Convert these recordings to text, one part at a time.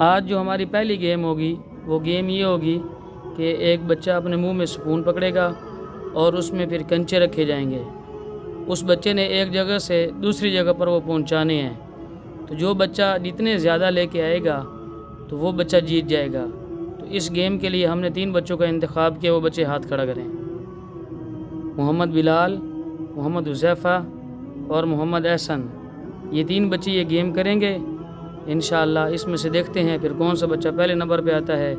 आज जो हमारी पहली गेम होगी वो गेम ये होगी कि एक बच्चा अपने मुंह में स्पून पकड़ेगा और उसमें फिर कंचे रखे जाएंगे। उस बच्चे ने एक जगह से दूसरी जगह पर वो पहुंचाने हैं। तो जो बच्चा जितने ज़्यादा लेके आएगा तो वो बच्चा जीत जाएगा। तो इस गेम के लिए हमने 3 बच्चों का इंतखाब किया। वो बच्चे हाथ खड़ा करें। मोहम्मद बिलाल, मोहम्मद हुज़ैफ़ा और मोहम्मद एहसन, ये 3 बच्चे ये गेम करेंगे इंशाअल्लाह। इसमें से देखते हैं फिर कौन सा बच्चा पहले नंबर पे आता है,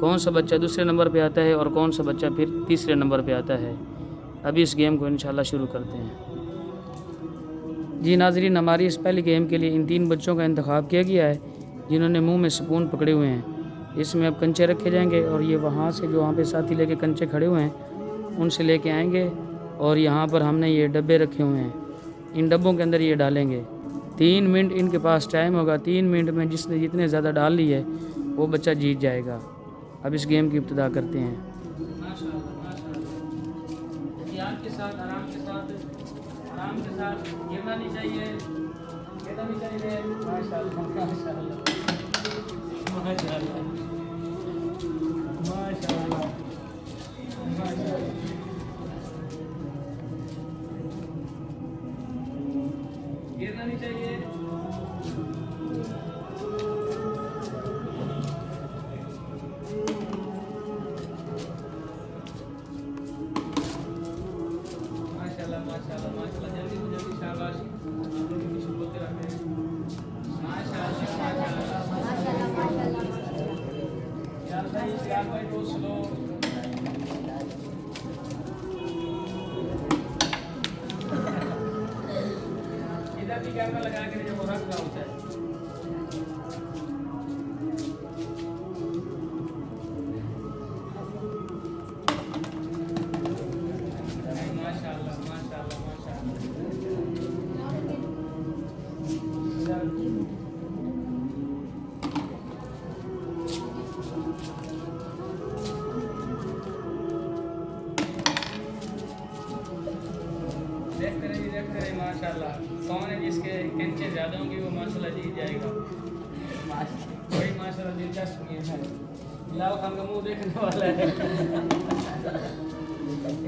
कौन सा बच्चा दूसरे नंबर पे आता है और कौन सा बच्चा फिर तीसरे नंबर पे आता है। अभी इस गेम को इंशाअल्लाह शुरू करते हैं। जी नाज़रीन, हमारी इस पहली गेम के लिए इन 3 बच्चों का इंतखाब किया गया है जिन्होंने मुंह में स्पून पकड़े हुए हैं। इसमें अब कंचे रखे जाएंगे और ये वहाँ से जो वहाँ पे साथी लेके कंचे खड़े हुए हैं उनसे लेके आएंगे और यहाँ पर हमने ये डब्बे रखे हुए हैं, इन डब्बों के अंदर ये डालेंगे। 3 मिनट इनके पास टाइम होगा। 3 मिनट में जिसने जितने ज़्यादा डाल ली है वो बच्चा जीत जाएगा। अब इस गेम की इब्तिदा करते हैं। के साथ आराम के साथ गिरना नहीं चाहिए, गिरना नहीं चाहिए। माशाअल्लाह माशाअल्लाह माशाअल्लाह माशाअल्लाह माशाअल्लाह। गिरना नहीं चाहिए। माशाल्लाह माशाल्लाह माशाल्लाह, जल्दी से जल्दी शाबाश। आप लोग भी शुरू होते रहते हैं। माशाल्लाह माशाल्लाह माशाल्लाह। यार भाई तो स्लो। इधर भी कैमरा लगा के जब रख रहा होता है। माशाल्लाह माशाल्लाह माशाल्लाह। देखते रहिए माशाल्लाह। कौन है जिसके कंचे ज़्यादा होंगे वो माशाल्लाह जीत जाएगा। कोई माशाल्लाह दिलचस्प गेम है। बिलाल खान का मुंह देखने वाला है।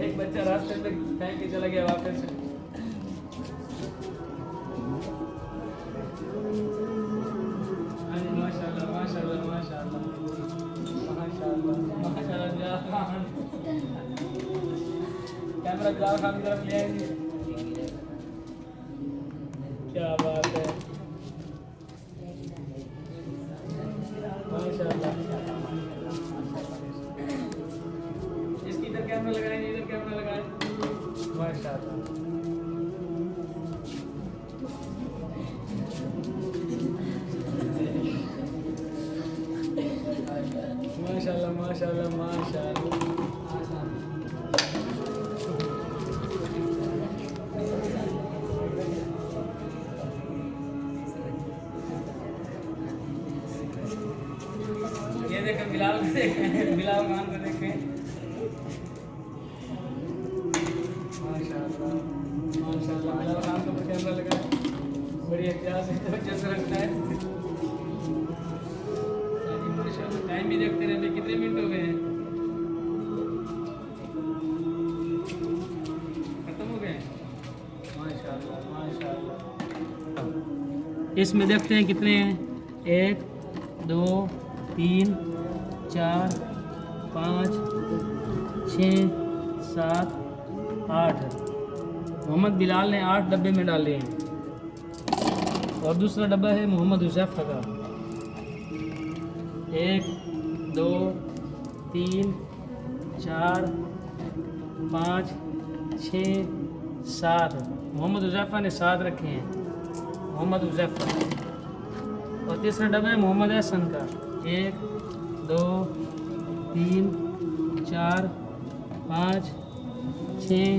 एक बच्चा रास्ते में फेंक के चला गया वापस से। माशाल्लाह माशाल्लाह माशाल्लाह माशाल्लाह माशाल्लाह। कैमरा बिलाल खान की तरफ ले आएंगे। क्या बात है, माशाल्लाह। इसकी इधर कैमरा लगाएंगे, इधर कैमरा लगाएं। माशाल्लाह माशाल्लाह माशाल्लाह माशाल्लाह। ये देखें बिलाल को देखें, बिलाल खान को देखें। माशाल्लाह माशाल्लाह। बिलाल खान को कैमरा लगाए, बड़ी एहतियात से जैसे रखता है। माशाल्लाह। टाइम भी देखते रहते, कितने मिनट हो गए हैं? खत्म हो गए। माशाल्लाह माशाल्लाह। इसमें देखते हैं कितने हैं। 1 2 3 4 5 6 7 8। मोहम्मद बिलाल ने 8 डब्बे में डाले हैं और दूसरा डब्बा है मोहम्मद हुज़ैफ़ा का। 1 2 3 4 5 6 7। मोहम्मद हुज़ैफ़ा ने 7 रखे हैं, मोहम्मद हुज़ैफ़ा। और तीसरा डब्बा है मोहम्मद एहसन का। 1 2 3 4 5 6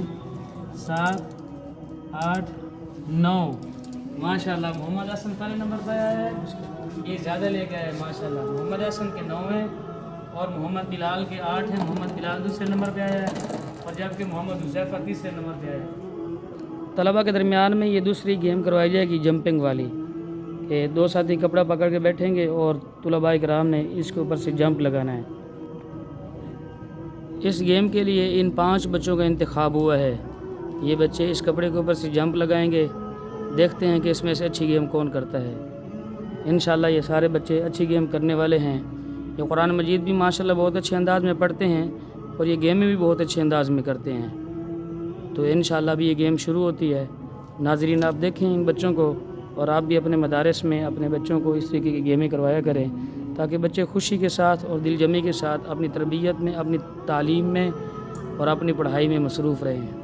7 8 9। माशाल्लाह मोहम्मद एहसन पहले नंबर पर आया है, ये ज़्यादा लेके आया है माशाल्लाह। मोहम्मद एहसन के 9 हैं और मोहम्मद बिलाल के 8 हैं। मोहम्मद बिलाल दूसरे नंबर पे आया है और जबकि मोहम्मद हुज़ैफ़ा तीसरे नंबर पे आया है। तलबा के दरमियान में ये दूसरी गेम करवाई जाएगी जंपिंग वाली, कि 2 साथी कपड़ा पकड़ के बैठेंगे और तुलबाए किराम ने इसके ऊपर से जंप लगाना है। इस गेम के लिए इन 5 बच्चों का इंतखाब हुआ है। ये बच्चे इस कपड़े के ऊपर से जंप लगाएंगे। देखते हैं कि इसमें से अच्छी गेम कौन करता है। इंशाल्लाह ये सारे बच्चे अच्छी गेम करने वाले हैं। ये कुरान मजीद भी माशाल्लाह बहुत अच्छे अंदाज़ में पढ़ते हैं और ये गेमें भी बहुत अच्छे अंदाज़ में करते हैं। तो इंशाल्लाह भी ये गेम शुरू होती है। नाज़रीन, आप देखें इन बच्चों को और आप भी अपने मदारिस में अपने बच्चों को इस तरीके की गेमें करवाया करें ताकि बच्चे खुशी के साथ और दिलजमी के साथ अपनी तरबियत में, अपनी तालीम में और अपनी पढ़ाई में मसरूफ़ रहें।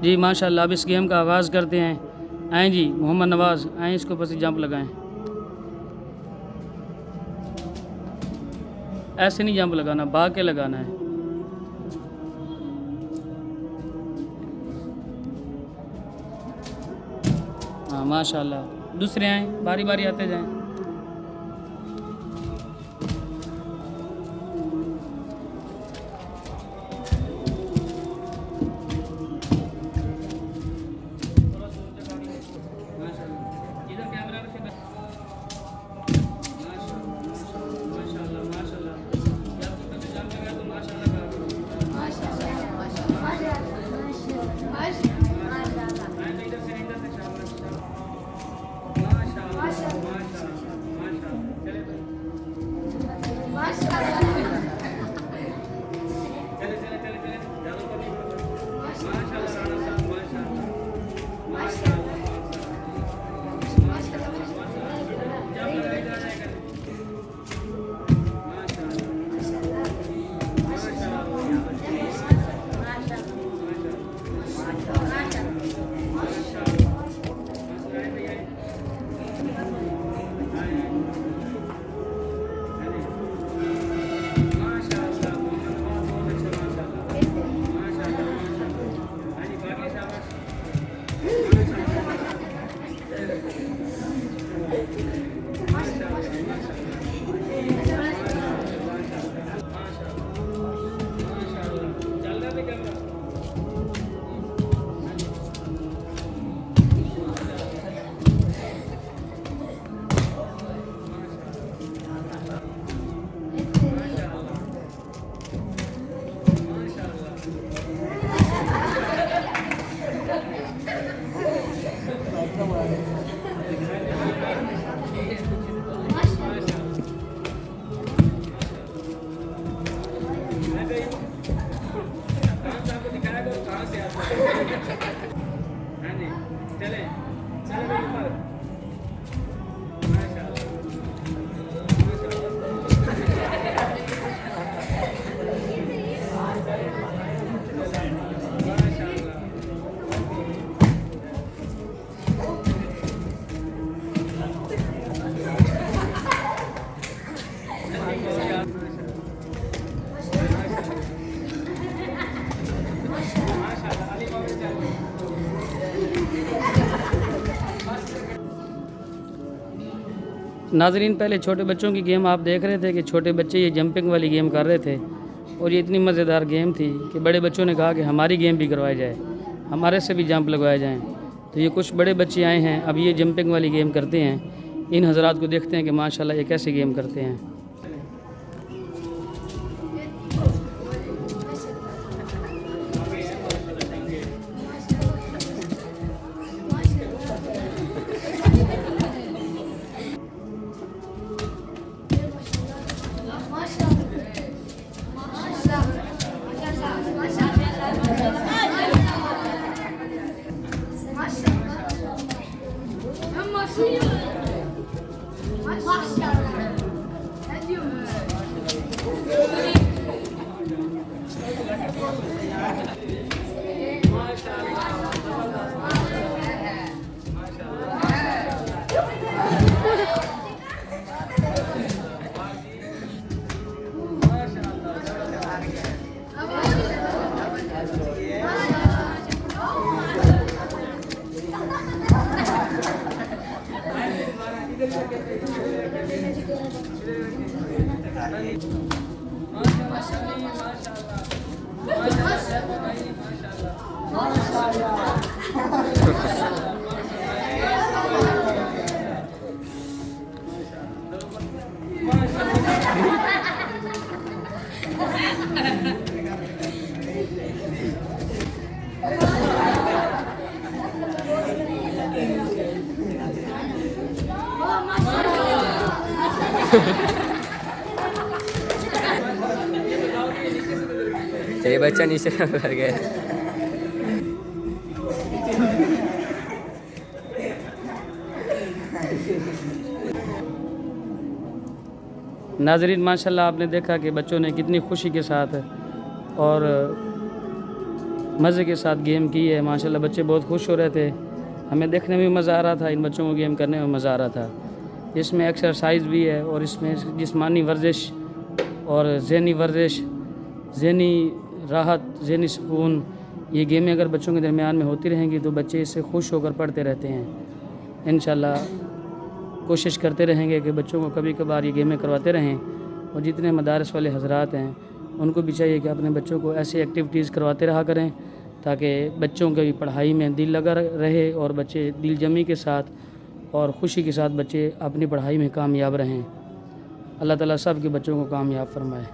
जी माशाल्लाह, अब इस गेम का आगाज़ करते हैं। आएँ जी मोहम्मद नवाज़, आएँ इसके ऊपर से जंप लगाएँ। ऐसे नहीं जंप लगाना, भाग के लगाना है। हाँ माशाल्लाह, दूसरे आएँ, बारी बारी आते जाएँ। नाज़रीन, पहले छोटे बच्चों की गेम आप देख रहे थे कि छोटे बच्चे ये जंपिंग वाली गेम कर रहे थे और ये इतनी मज़ेदार गेम थी कि बड़े बच्चों ने कहा कि हमारी गेम भी करवाई जाए, हमारे से भी जंप लगवाए जाएं। तो ये कुछ बड़े बच्चे आए हैं, अब ये जंपिंग वाली गेम करते हैं। इन हज़रात को देखते हैं कि माशाल्लाह ये कैसे गेम करते हैं। चलिए बच्चा नीचे कर गया। नाज़रीन माशाल्लाह आपने देखा कि बच्चों ने कितनी खुशी के साथ और मज़े के साथ गेम की है। माशाल्लाह बच्चे बहुत खुश हो रहे थे, हमें देखने में मज़ा आ रहा था, इन बच्चों को गेम करने में मज़ा आ रहा था। इसमें एक्सरसाइज भी है और इसमें जिस्मानी वर्जिश और ज़हनी वर्जिश, ज़हनी राहत, ज़हनी सुकून, ये गेमें अगर बच्चों के दरमियान में होती रहेंगी तो बच्चे इससे खुश होकर पढ़ते रहते हैं। इंशाल्लाह कोशिश करते रहेंगे कि बच्चों को कभी कभार ये गेमें करवाते रहें। और जितने मदारस वाले हजरात हैं उनको भी चाहिए कि अपने बच्चों को ऐसी एक्टिविटीज़ करवाते रहा करें ताकि बच्चों की पढ़ाई में दिल लगा रहे और बच्चे दिल जमी के साथ और ख़ुशी के साथ बच्चे अपनी पढ़ाई में कामयाब रहें। अल्लाह ताला सब के बच्चों को कामयाब फरमाए।